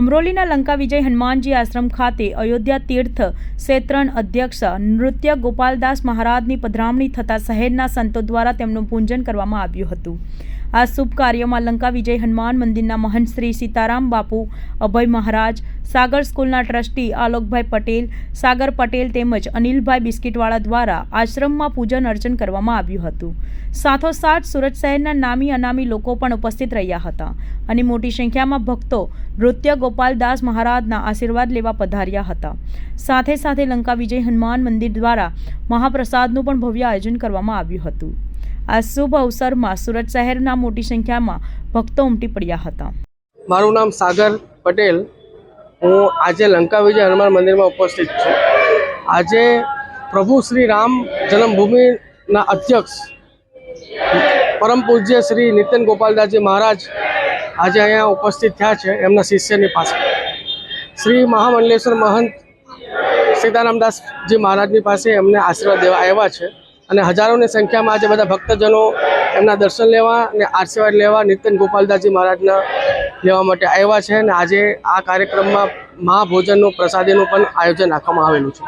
અમરોલીના લંકા વિજય હનુમાનજી આશ્રમ ખાતે અયોધ્યા તીર્થ ક્ષેત્રણ અધ્યક્ષ નૃત્ય ગોપાલદાસ મહારાજની પધરામણી થતાં શહેરના સંતો દ્વારા તેમનું પૂજન કરવામાં આવ્યું હતું। આ શુભ કાર્યમાં લંકા વિજય હનુમાન મંદિરના મહંત શ્રી સીતારામ બાપુ, અભય મહારાજ, સાગર સ્કૂલના ટ્રસ્ટી આલોકભાઈ પટેલ, સાગર પટેલ તેમજ અનિલભાઈ બિસ્કીટવાળા દ્વારા આશ્રમમાં પૂજન અર્ચન કરવામાં આવ્યું હતું। સાથોસાથ સુરત શહેરના નામી અનામી લોકો પણ ઉપસ્થિત રહ્યા હતા અને મોટી સંખ્યામાં ભક્તો નૃત્ય ગોપાલદાસ મહારાજના આશીર્વાદ લેવા પધાર્યા હતા। સાથે સાથે લંકા વિજય હનુમાન મંદિર દ્વારા મહાપ્રસાદનું પણ ભવ્ય આયોજન કરવામાં આવ્યું હતું। આ શુભ અવસરમાં સુરત શહેરના મોટી સંખ્યામાં ભક્તો ઉમટી પડ્યા હતા। મારું નામ સાગર પટેલ, હું આજે લંકા વિજય હનુમાન મંદિરમાં ઉપસ્થિત છું। આજે પ્રભુ શ્રી રામ જન્મભૂમિના અધ્યક્ષ પરમ પૂજ્ય શ્રી નિત્યન ગોપાલદાસજી મહારાજ આજે અહીંયા ઉપસ્થિત થયા છે એમના શિષ્યની પાસે। શ્રી મહામંડલેશ્વર મહંત સીતારામદાસજી મહારાજની પાસે એમને આશીર્વાદ દેવા આવ્યા છે અને હજારોની સંખ્યામાં આજે બધા ભક્તજનો એમના દર્શન લેવા અને આશીર્વાદ લેવા નિત્યન ગોપાલદાસજી મહારાજના લેવા માટે આવ્યા છે અને આજે આ કાર્યક્રમમાં મહાભોજનનું પ્રસાદીનું પણ આયોજન રાખવામાં આવેલું છે।